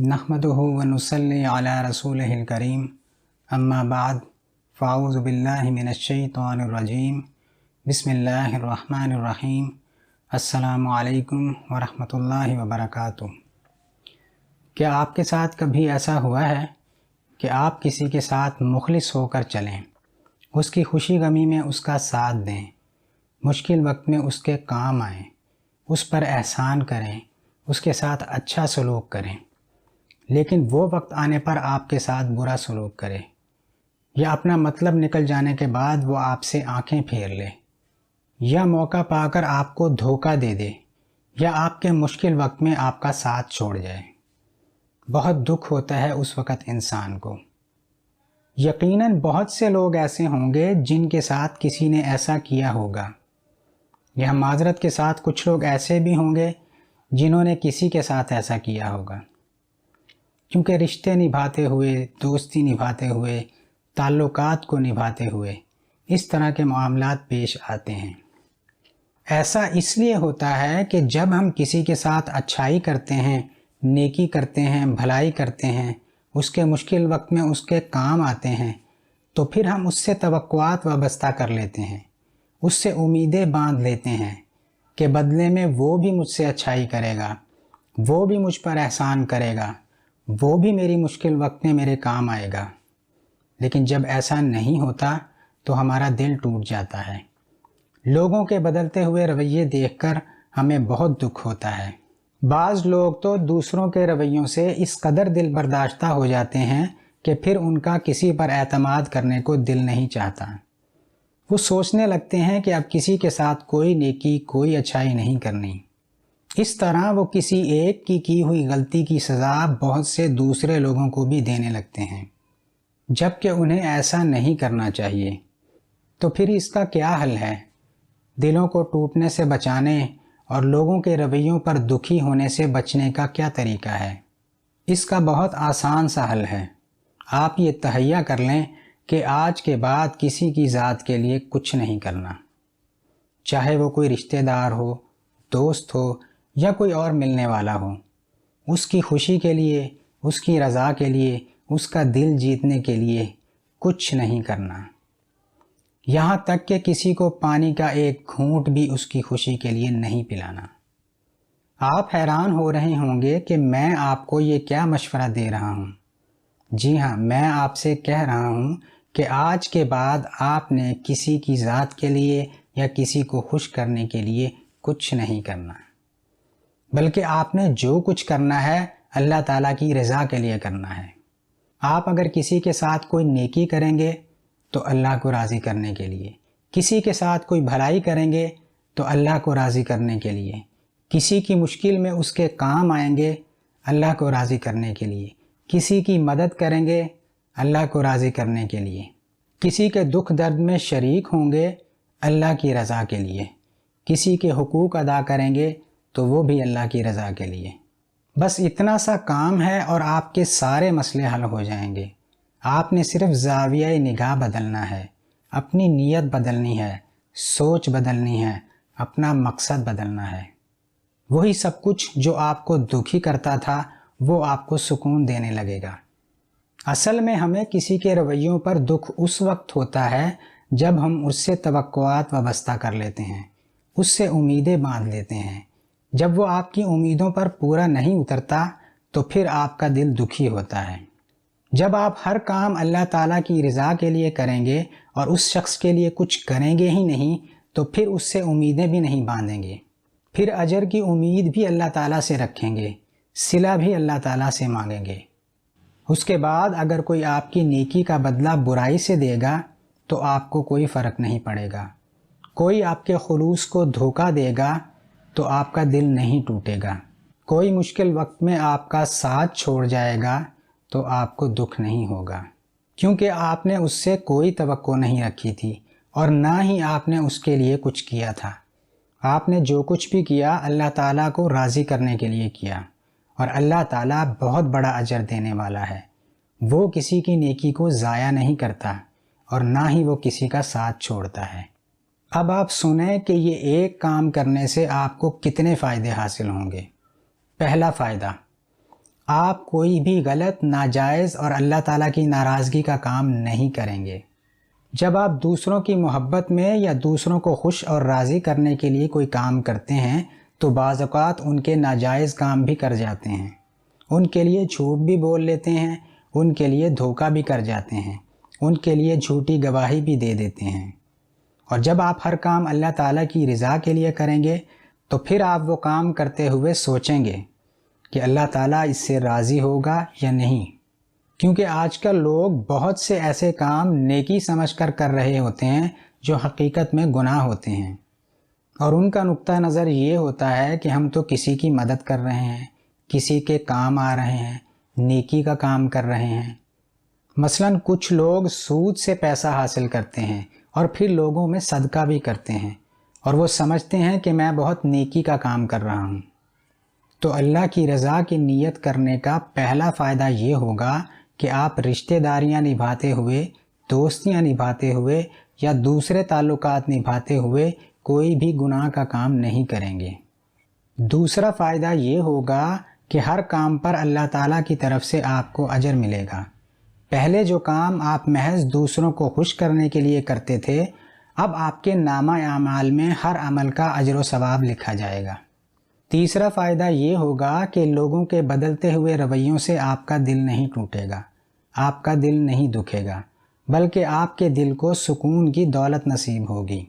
नहमदुहु व नुसल्ली अला रसूलिहिल करीम अम्मा बाद फ़ाऊज़ु बिल्लाहि मिनश्शैतानिर रजीम बिस्मिल्लाहिर रहमानिर रहीम अस्सलामु अलैकुम व रहमतुल्लाहि व बरकातुहू। क्या आपके साथ कभी ऐसा हुआ है कि आप किसी के साथ मुखलिस होकर चलें, उसकी खुशी गमी में उसका साथ दें, मुश्किल वक्त में उसके काम आएँ, उस पर एहसान करें, उसके साथ अच्छा सलूक करें, लेकिन वो वक्त आने पर आपके साथ बुरा सलूक करे या अपना मतलब निकल जाने के बाद वो आपसे आंखें फेर ले या मौका पाकर आपको धोखा दे दे या आपके मुश्किल वक्त में आपका साथ छोड़ जाए। बहुत दुख होता है उस वक़्त इंसान को। यकीनन बहुत से लोग ऐसे होंगे जिनके साथ किसी ने ऐसा किया होगा, या माजरत के साथ कुछ लोग ऐसे भी होंगे जिन्होंने किसी के साथ ऐसा किया होगा, क्योंकि रिश्ते निभाते हुए, दोस्ती निभाते हुए, ताल्लुकात को निभाते हुए इस तरह के मामलात पेश आते हैं। ऐसा इसलिए होता है कि जब हम किसी के साथ अच्छाई करते हैं, नेकी करते हैं, भलाई करते हैं, उसके मुश्किल वक्त में उसके काम आते हैं, तो फिर हम उससे तवक्कुआत वाबस्ता कर लेते हैं, उससे उम्मीदें बांध लेते हैं कि बदले में वो भी मुझसे अच्छाई करेगा, वो भी मुझ पर एहसान करेगा, वो भी मेरी मुश्किल वक्त में मेरे काम आएगा। लेकिन जब ऐसा नहीं होता तो हमारा दिल टूट जाता है। लोगों के बदलते हुए रवैये देखकर हमें बहुत दुख होता है। बाज़ लोग तो दूसरों के रवैयों से इस कदर दिल बर्दाश्ता हो जाते हैं कि फिर उनका किसी पर एतमाद करने को दिल नहीं चाहता। वो सोचने लगते हैं कि अब किसी के साथ कोई नेकी, कोई अच्छाई नहीं करनी। इस तरह वो किसी एक की हुई गलती की सज़ा बहुत से दूसरे लोगों को भी देने लगते हैं, जबकि उन्हें ऐसा नहीं करना चाहिए। तो फिर इसका क्या हल है? दिलों को टूटने से बचाने और लोगों के रवैयों पर दुखी होने से बचने का क्या तरीका है? इसका बहुत आसान सा हल है। आप ये तहैया कर लें कि आज के बाद किसी की ज़ात के लिए कुछ नहीं करना, चाहे वो कोई रिश्तेदार हो, दोस्त हो या कोई और मिलने वाला हो। उसकी खुशी के लिए, उसकी रज़ा के लिए, उसका दिल जीतने के लिए कुछ नहीं करना, यहाँ तक कि किसी को पानी का एक घूंट भी उसकी खुशी के लिए नहीं पिलाना। आप हैरान हो रहे होंगे कि मैं आपको ये क्या मशवरा दे रहा हूँ। जी हाँ, मैं आपसे कह रहा हूँ कि आज के बाद आपने किसी की ज़ात के लिए या किसी को खुश करने के लिए कुछ नहीं करना, बल्कि आपने जो कुछ करना है अल्लाह ताला की रज़ा के लिए करना है। आप अगर किसी के साथ कोई नेकी करेंगे तो अल्लाह को राज़ी करने के लिए, किसी के साथ कोई भलाई करेंगे तो अल्लाह को राज़ी करने के लिए, किसी की मुश्किल में उसके काम आएंगे अल्लाह को राज़ी करने के लिए, किसी की मदद करेंगे अल्लाह को राज़ी करने के लिए, किसी के दुख दर्द में शरीक होंगे अल्लाह की रज़ा के लिए, किसी के हुकूक अदा करेंगे तो वो भी अल्लाह की रज़ा के लिए। बस इतना सा काम है और आपके सारे मसले हल हो जाएंगे। आपने सिर्फ ज़ाविया निगाह बदलना है, अपनी नीयत बदलनी है, सोच बदलनी है, अपना मकसद बदलना है। वही सब कुछ जो आपको दुखी करता था वो आपको सुकून देने लगेगा। असल में हमें किसी के रवैयों पर दुख उस वक्त होता है जब हम उससे तवक्कुआत वाबस्ता कर लेते हैं, उससे उम्मीदें बांध लेते हैं। जब वो आपकी उम्मीदों पर पूरा नहीं उतरता तो फिर आपका दिल दुखी होता है। जब आप हर काम अल्लाह ताला की रज़ा के लिए करेंगे और उस शख्स के लिए कुछ करेंगे ही नहीं तो फिर उससे उम्मीदें भी नहीं बांधेंगे, फिर अजर की उम्मीद भी अल्लाह ताला से रखेंगे, सिला भी अल्लाह ताला से मांगेंगे। उसके बाद अगर कोई आपकी नेकी का बदला बुराई से देगा तो आपको कोई फ़र्क नहीं पड़ेगा। कोई आपके खुलूस को धोखा देगा तो आपका दिल नहीं टूटेगा। कोई मुश्किल वक्त में आपका साथ छोड़ जाएगा तो आपको दुख नहीं होगा, क्योंकि आपने उससे कोई तवक्को नहीं रखी थी और ना ही आपने उसके लिए कुछ किया था। आपने जो कुछ भी किया अल्लाह ताला को राज़ी करने के लिए किया, और अल्लाह ताला बहुत बड़ा अजर देने वाला है। वो किसी की नेकी को ज़ाया नहीं करता और ना ही वो किसी का साथ छोड़ता है। अब आप सुने कि ये एक काम करने से आपको कितने फ़ायदे हासिल होंगे। पहला फ़ायदा, آپ کوئی بھی غلط، ناجائز اور اللہ تعالیٰ کی ناراضگی کا کام نہیں کریں گے۔ جب آپ دوسروں کی محبت میں یا دوسروں کو خوش اور راضی کرنے کے لیے کوئی کام کرتے ہیں تو بعض اوقات ان کے ناجائز کام بھی کر جاتے ہیں، ان کے لیے جھوٹ بھی بول لیتے ہیں، ان کے لیے دھوکہ بھی کر جاتے ہیں، ان کے لیے جھوٹی گواہی بھی دے دیتے ہیں۔ اور جب آپ ہر کام اللہ تعالیٰ کی رضا کے لیے کریں گے تو پھر آپ وہ کام کرتے ہوئے سوچیں گے کہ اللہ تعالیٰ اس سے راضی ہوگا یا نہیں، کیونکہ آج کل لوگ بہت سے ایسے کام نیکی سمجھ کر کر رہے ہوتے ہیں جو حقیقت میں گناہ ہوتے ہیں، اور ان کا نقطہ نظر یہ ہوتا ہے کہ ہم تو کسی کی مدد کر رہے ہیں، کسی کے کام آ رہے ہیں، نیکی کا کام کر رہے ہیں۔ مثلاً کچھ لوگ سود سے پیسہ حاصل کرتے ہیں اور پھر لوگوں میں صدقہ بھی کرتے ہیں، اور وہ سمجھتے ہیں کہ میں بہت نیکی کا کام کر رہا ہوں۔ تو اللہ کی رضا کی نیت کرنے کا پہلا فائدہ یہ ہوگا کہ آپ رشتہ داریاں نبھاتے ہوئے، دوستیاں نبھاتے ہوئے یا دوسرے تعلقات نبھاتے ہوئے کوئی بھی گناہ کا کام نہیں کریں گے۔ دوسرا فائدہ یہ ہوگا کہ ہر کام پر اللہ تعالیٰ کی طرف سے آپ کو اجر ملے گا۔ پہلے جو کام آپ محض دوسروں کو خوش کرنے کے لیے کرتے تھے، اب آپ کے نامہ اعمال میں ہر عمل کا اجر و ثواب لکھا جائے گا۔ تیسرا فائدہ یہ ہوگا کہ لوگوں کے بدلتے ہوئے رویوں سے آپ کا دل نہیں ٹوٹے گا، آپ کا دل نہیں دکھے گا، بلکہ آپ کے دل کو سکون کی دولت نصیب ہوگی۔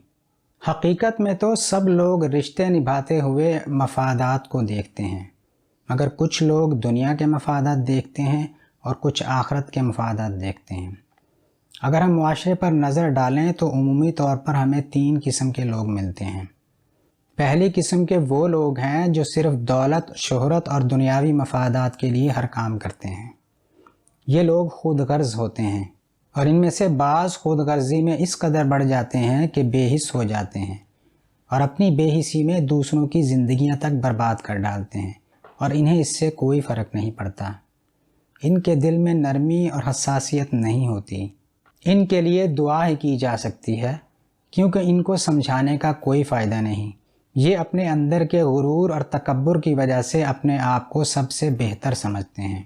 حقیقت میں تو سب لوگ رشتے نبھاتے ہوئے مفادات کو دیکھتے ہیں، مگر کچھ لوگ دنیا کے مفادات دیکھتے ہیں اور کچھ آخرت کے مفادات دیکھتے ہیں۔ اگر ہم معاشرے پر نظر ڈالیں تو عمومی طور پر ہمیں 3 قسم کے لوگ ملتے ہیں۔ پہلی قسم کے وہ لوگ ہیں جو صرف دولت، شہرت اور دنیاوی مفادات کے لیے ہر کام کرتے ہیں۔ یہ لوگ خود غرض ہوتے ہیں، اور ان میں سے بعض خود غرضی میں اس قدر بڑھ جاتے ہیں کہ بے حس ہو جاتے ہیں، اور اپنی بے حسی میں دوسروں کی زندگیاں تک برباد کر ڈالتے ہیں، اور انہیں اس سے کوئی فرق نہیں پڑتا۔ ان کے دل میں نرمی اور حساسیت نہیں ہوتی۔ ان کے لیے دعا ہی کی جا سکتی ہے، کیونکہ ان کو سمجھانے کا کوئی فائدہ نہیں۔ یہ اپنے اندر کے غرور اور تکبر کی وجہ سے اپنے آپ کو سب سے بہتر سمجھتے ہیں۔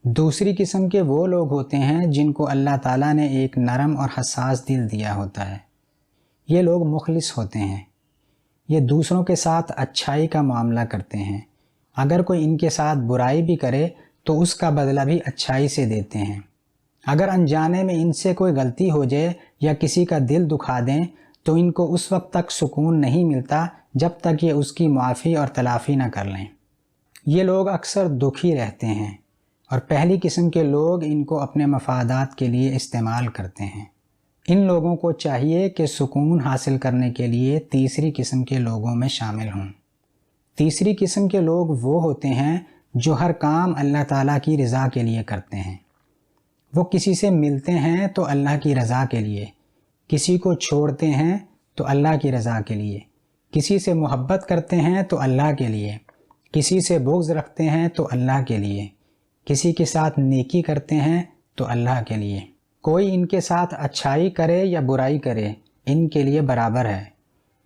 دوسری قسم کے وہ لوگ ہوتے ہیں جن کو اللہ تعالیٰ نے ایک نرم اور حساس دل دیا ہوتا ہے۔ یہ لوگ مخلص ہوتے ہیں، یہ دوسروں کے ساتھ اچھائی کا معاملہ کرتے ہیں۔ اگر کوئی ان کے ساتھ برائی بھی کرے تو اس کا بدلہ بھی اچھائی سے دیتے ہیں۔ اگر انجانے میں ان سے کوئی غلطی ہو جائے یا کسی کا دل دکھا دیں تو ان کو اس وقت تک سکون نہیں ملتا جب تک یہ اس کی معافی اور تلافی نہ کر لیں۔ یہ لوگ اکثر دکھی رہتے ہیں، اور پہلی قسم کے لوگ ان کو اپنے مفادات کے لیے استعمال کرتے ہیں۔ ان لوگوں کو چاہیے کہ سکون حاصل کرنے کے لیے تیسری قسم کے لوگوں میں شامل ہوں۔ تیسری قسم کے لوگ وہ ہوتے ہیں جو ہر کام اللہ تعالیٰ کی رضا کے لیے کرتے ہیں۔ وہ کسی سے ملتے ہیں تو اللہ کی رضا کے لیے، کسی کو چھوڑتے ہیں تو اللہ کی رضا کے لیے، کسی سے محبت کرتے ہیں تو اللہ کے لیے، کسی سے بغض رکھتے ہیں تو اللہ کے لیے، کسی کے ساتھ نیکی کرتے ہیں تو اللہ کے لیے۔ کوئی ان کے ساتھ اچھائی کرے یا برائی کرے، ان کے لیے برابر ہے۔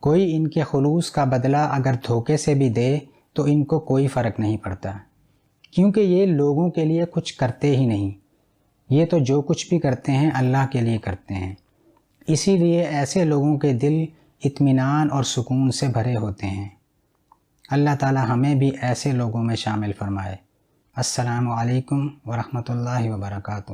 کوئی ان کے خلوص کا بدلہ اگر دھوکے سے بھی دے تو ان کو کوئی فرق نہیں پڑتا، کیونکہ یہ لوگوں کے لیے کچھ کرتے ہی نہیں، یہ تو جو کچھ بھی کرتے ہیں اللہ کے لیے کرتے ہیں۔ اسی لیے ایسے لوگوں کے دل اطمینان اور سکون سے بھرے ہوتے ہیں۔ اللہ تعالی ہمیں بھی ایسے لوگوں میں شامل فرمائے۔ السلام علیکم ورحمۃ اللہ وبرکاتہ۔